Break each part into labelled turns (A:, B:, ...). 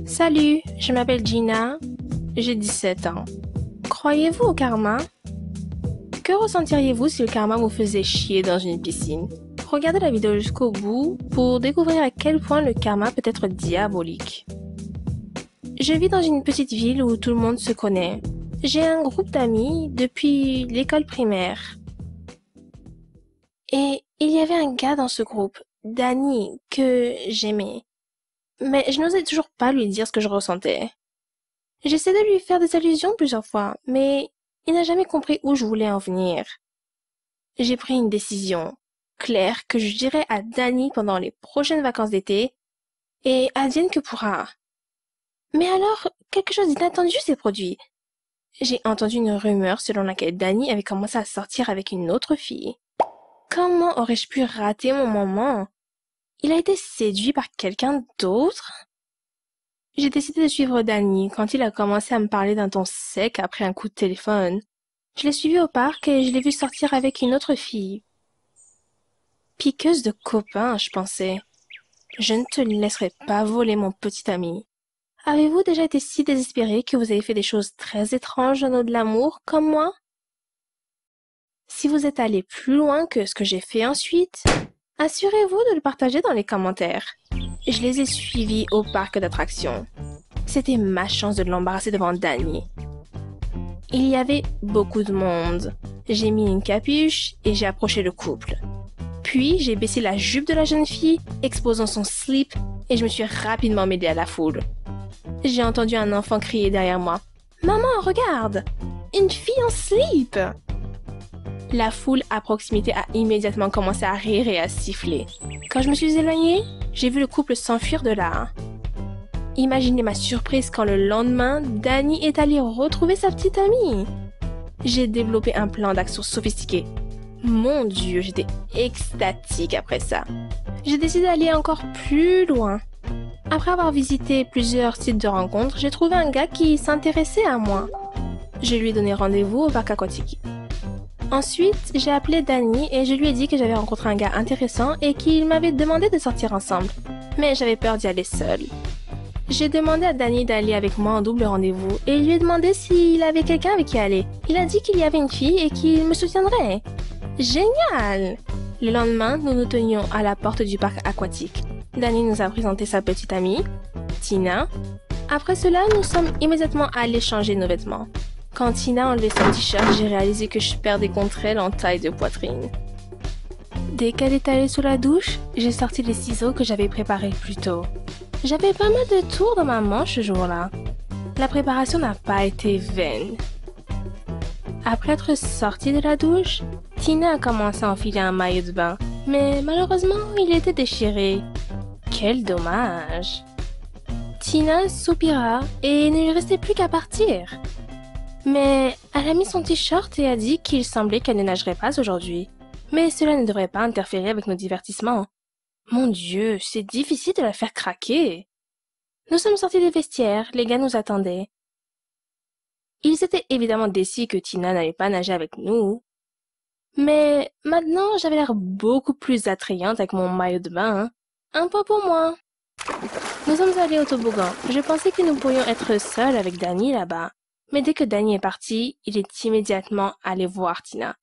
A: Salut, je m'appelle Gina, j'ai 17 ans. Croyez-vous au karma? Que ressentiriez-vous si le karma vous faisait chier dans une piscine? Regardez la vidéo jusqu'au bout pour découvrir à quel point le karma peut être diabolique. Je vis dans une petite ville où tout le monde se connaît. J'ai un groupe d'amis depuis l'école primaire. Et il y avait un gars dans ce groupe, Danny, que j'aimais. Mais je n'osais toujours pas lui dire ce que je ressentais. J'essaie de lui faire des allusions plusieurs fois, mais il n'a jamais compris où je voulais en venir. J'ai pris une décision claire que je dirai à Danny pendant les prochaines vacances d'été, et advienne que pourra. Mais alors, quelque chose d'inattendu s'est produit. J'ai entendu une rumeur selon laquelle Danny avait commencé à sortir avec une autre fille. Comment aurais-je pu rater mon moment? Il a été séduit par quelqu'un d'autre? J'ai décidé de suivre Danny quand il a commencé à me parler d'un ton sec après un coup de téléphone. Je l'ai suivi au parc et je l'ai vu sortir avec une autre fille. Piqueuse de copains, je pensais. Je ne te laisserai pas voler mon petit ami. Avez-vous déjà été si désespéré que vous avez fait des choses très étranges dans de l'amour, comme moi? Si vous êtes allé plus loin que ce que j'ai fait ensuite, assurez-vous de le partager dans les commentaires. Je les ai suivis au parc d'attractions. C'était ma chance de l'embarrasser devant Danny. Il y avait beaucoup de monde. J'ai mis une capuche et j'ai approché le couple. Puis, j'ai baissé la jupe de la jeune fille, exposant son slip, et je me suis rapidement mêlée à la foule. J'ai entendu un enfant crier derrière moi. « Maman, regarde! Une fille en slip !» La foule à proximité a immédiatement commencé à rire et à siffler. Quand je me suis éloignée, j'ai vu le couple s'enfuir de là. Imaginez ma surprise quand le lendemain, Danny est allé retrouver sa petite amie. J'ai développé un plan d'action sophistiqué. Mon Dieu, j'étais extatique après ça. J'ai décidé d'aller encore plus loin. Après avoir visité plusieurs sites de rencontres, j'ai trouvé un gars qui s'intéressait à moi. Je lui ai donné rendez-vous au parc aquatique. Ensuite, j'ai appelé Danny et je lui ai dit que j'avais rencontré un gars intéressant et qu'il m'avait demandé de sortir ensemble. Mais j'avais peur d'y aller seule. J'ai demandé à Danny d'aller avec moi en double rendez-vous et lui ai demandé s'il avait quelqu'un avec qui aller. Il a dit qu'il y avait une fille et qu'il me soutiendrait. Génial! Le lendemain, nous nous tenions à la porte du parc aquatique. Danny nous a présenté sa petite amie, Tina. Après cela, nous sommes immédiatement allés changer nos vêtements. Quand Tina a enlevé son t-shirt, j'ai réalisé que je perdais contre elle en taille de poitrine. Dès qu'elle est allée sous la douche, j'ai sorti les ciseaux que j'avais préparés plus tôt. J'avais pas mal de tours dans ma manche ce jour-là. La préparation n'a pas été vaine. Après être sortie de la douche, Tina a commencé à enfiler un maillot de bain, mais malheureusement, il était déchiré. Quel dommage! Tina soupira et ne lui restait plus qu'à partir. Mais elle a mis son t-shirt et a dit qu'il semblait qu'elle ne nagerait pas aujourd'hui. Mais cela ne devrait pas interférer avec nos divertissements. Mon Dieu, c'est difficile de la faire craquer. Nous sommes sortis des vestiaires, les gars nous attendaient. Ils étaient évidemment déçus que Tina n'allait pas nager avec nous. Mais maintenant, j'avais l'air beaucoup plus attrayante avec mon maillot de bain. Un point pour moi. Nous sommes allés au toboggan. Je pensais que nous pourrions être seuls avec Danny là-bas. Mais dès que Danny est parti, il est immédiatement allé voir Tina.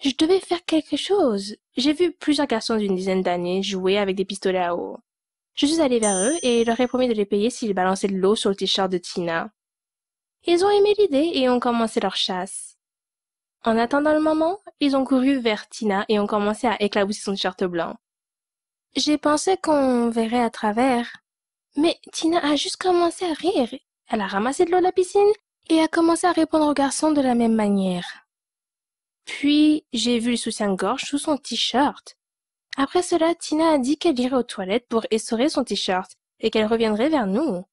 A: Je devais faire quelque chose. J'ai vu plusieurs garçons d'une dizaine d'années jouer avec des pistolets à eau. Je suis allée vers eux et leur ai promis de les payer s'ils balançaient de l'eau sur le t-shirt de Tina. Ils ont aimé l'idée et ont commencé leur chasse. En attendant le moment, ils ont couru vers Tina et ont commencé à éclabousser son t-shirt blanc. J'ai pensé qu'on verrait à travers. Mais Tina a juste commencé à rire. Elle a ramassé de l'eau de la piscine et a commencé à répondre aux garçons de la même manière. Puis, j'ai vu le soutien-gorge sous son t-shirt. Après cela, Tina a dit qu'elle irait aux toilettes pour essorer son t-shirt et qu'elle reviendrait vers nous.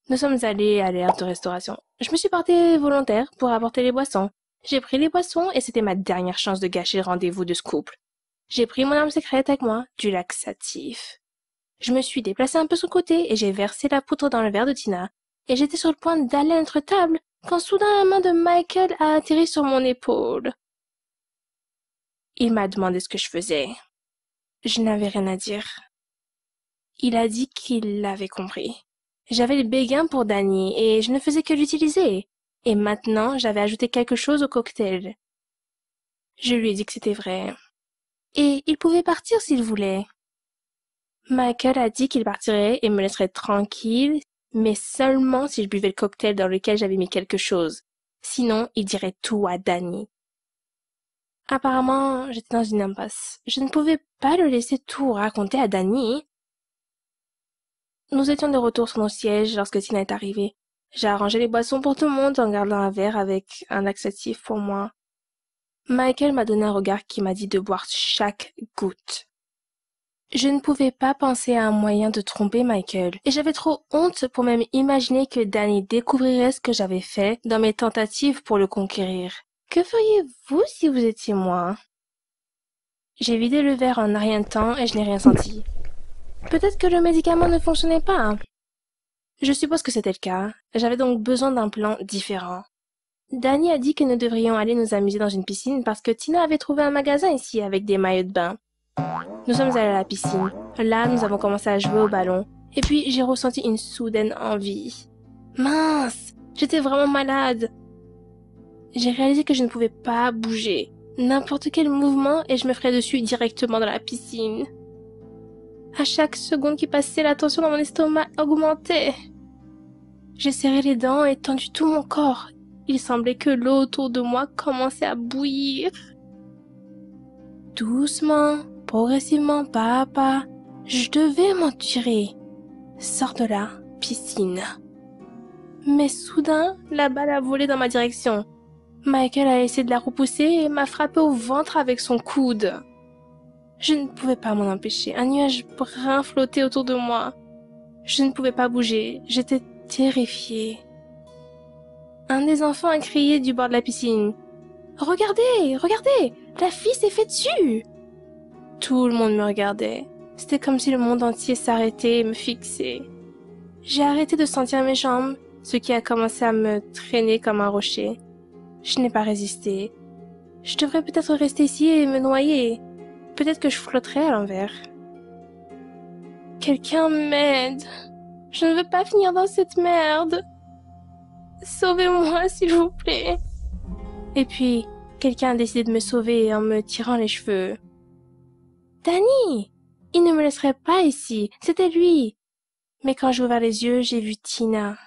A: Nous sommes allés à l'aire de restauration. Je me suis portée volontaire pour apporter les boissons. J'ai pris les boissons et c'était ma dernière chance de gâcher le rendez-vous de ce couple. J'ai pris mon arme secrète avec moi, du laxatif. Je me suis déplacée un peu sur le côté et j'ai versé la poudre dans le verre de Tina. Et j'étais sur le point d'aller à notre table quand soudain la main de Michael a atterri sur mon épaule. Il m'a demandé ce que je faisais. Je n'avais rien à dire. Il a dit qu'il l'avait compris. J'avais le béguin pour Danny et je ne faisais que l'utiliser. Et maintenant, j'avais ajouté quelque chose au cocktail. Je lui ai dit que c'était vrai. Et il pouvait partir s'il voulait. Michael a dit qu'il partirait et me laisserait tranquille, mais seulement si je buvais le cocktail dans lequel j'avais mis quelque chose. Sinon, il dirait tout à Danny. Apparemment, j'étais dans une impasse. Je ne pouvais pas le laisser tout raconter à Danny. Nous étions de retour sur nos sièges lorsque Tina est arrivée. J'ai arrangé les boissons pour tout le monde en gardant un verre avec un laxatif pour moi. Michael m'a donné un regard qui m'a dit de boire chaque goutte. Je ne pouvais pas penser à un moyen de tromper Michael, et j'avais trop honte pour même imaginer que Danny découvrirait ce que j'avais fait dans mes tentatives pour le conquérir. Que feriez-vous si vous étiez moi? J'ai vidé le verre en un rien de temps et je n'ai rien senti. Peut-être que le médicament ne fonctionnait pas. Je suppose que c'était le cas. J'avais donc besoin d'un plan différent. Danny a dit que nous devrions aller nous amuser dans une piscine parce que Tina avait trouvé un magasin ici avec des maillots de bain. Nous sommes allés à la piscine. Là, nous avons commencé à jouer au ballon. Et puis, j'ai ressenti une soudaine envie. Mince! J'étais vraiment malade. J'ai réalisé que je ne pouvais pas bouger. N'importe quel mouvement et je me ferais dessus directement dans la piscine. À chaque seconde qui passait, la tension dans mon estomac augmentait. J'ai serré les dents et tendu tout mon corps. Il semblait que l'eau autour de moi commençait à bouillir. Doucement, progressivement, pas à pas, je devais m'en tirer. Sors de là, piscine. Mais soudain, la balle a volé dans ma direction. Michael a essayé de la repousser et m'a frappé au ventre avec son coude. Je ne pouvais pas m'en empêcher. Un nuage brun flottait autour de moi. Je ne pouvais pas bouger. J'étais terrifiée. Un des enfants a crié du bord de la piscine. « Regardez, regardez, la fille s'est fait dessus !» Tout le monde me regardait. C'était comme si le monde entier s'arrêtait et me fixait. J'ai arrêté de sentir mes jambes, ce qui a commencé à me traîner comme un rocher. Je n'ai pas résisté. Je devrais peut-être rester ici et me noyer. Peut-être que je flotterais à l'envers. Quelqu'un m'aide. Je ne veux pas finir dans cette merde. Sauvez-moi, s'il vous plaît. Et puis, quelqu'un a décidé de me sauver en me tirant les cheveux. Danny! Il ne me laisserait pas ici. C'était lui. Mais quand j'ai ouvert les yeux, j'ai vu Tina.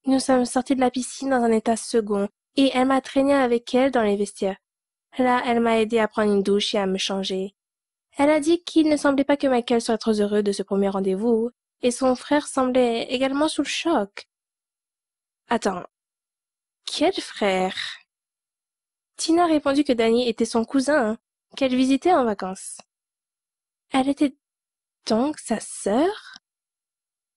A: Nous sommes sortis de la piscine dans un état second, et elle m'a traîné avec elle dans les vestiaires. Là, elle m'a aidé à prendre une douche et à me changer. Elle a dit qu'il ne semblait pas que Michael soit très heureux de ce premier rendez-vous, et son frère semblait également sous le choc. Attends, quel frère? Tina a répondu que Danny était son cousin, qu'elle visitait en vacances. Elle était donc sa sœur?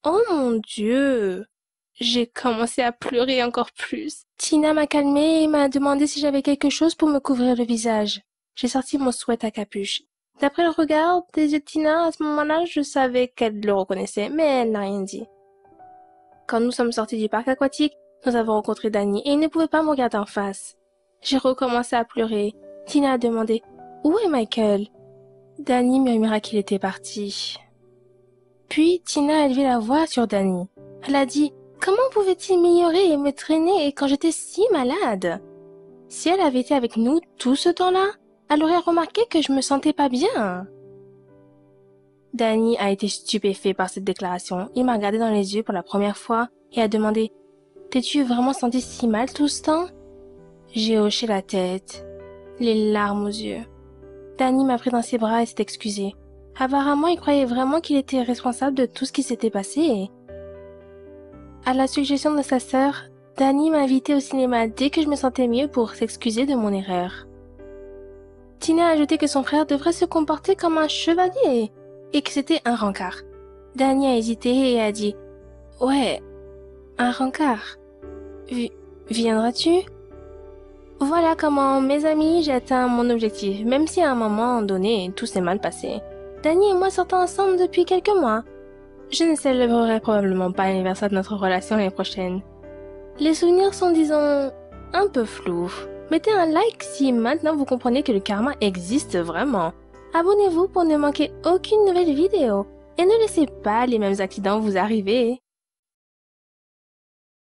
A: Oh mon Dieu! J'ai commencé à pleurer encore plus. Tina m'a calmée et m'a demandé si j'avais quelque chose pour me couvrir le visage. J'ai sorti mon sweat à capuche. D'après le regard des yeux de Tina, à ce moment-là, je savais qu'elle le reconnaissait, mais elle n'a rien dit. Quand nous sommes sortis du parc aquatique, nous avons rencontré Danny et il ne pouvait pas me regarder en face. J'ai recommencé à pleurer. Tina a demandé « Où est Michael ?» Danny murmura qu'il était parti. Puis Tina a élevé la voix sur Danny. Elle a dit « Comment pouvait-il m'ignorer et me traîner quand j'étais si malade ?» Si elle avait été avec nous tout ce temps-là, elle aurait remarqué que je me sentais pas bien. Danny a été stupéfait par cette déclaration. Il m'a regardé dans les yeux pour la première fois et a demandé « T'es-tu vraiment senti si mal tout ce temps ?» J'ai hoché la tête, les larmes aux yeux. Danny m'a pris dans ses bras et s'est excusé. Apparemment, il croyait vraiment qu'il était responsable de tout ce qui s'était passé. À la suggestion de sa sœur, Danny m'a invité au cinéma dès que je me sentais mieux pour s'excuser de mon erreur. Tina a ajouté que son frère devrait se comporter comme un chevalier et que c'était un rencard. Danny a hésité et a dit « Ouais, un rencard. Viendras-tu » Voilà comment, mes amis, j'ai atteint mon objectif, même si à un moment donné, tout s'est mal passé. Danny et moi sortons ensemble depuis quelques mois. Je ne célébrerai probablement pas l'anniversaire de notre relation l'année prochaine. Les souvenirs sont, disons, un peu flous. Mettez un like si maintenant vous comprenez que le karma existe vraiment. Abonnez-vous pour ne manquer aucune nouvelle vidéo. Et ne laissez pas les mêmes accidents vous arriver.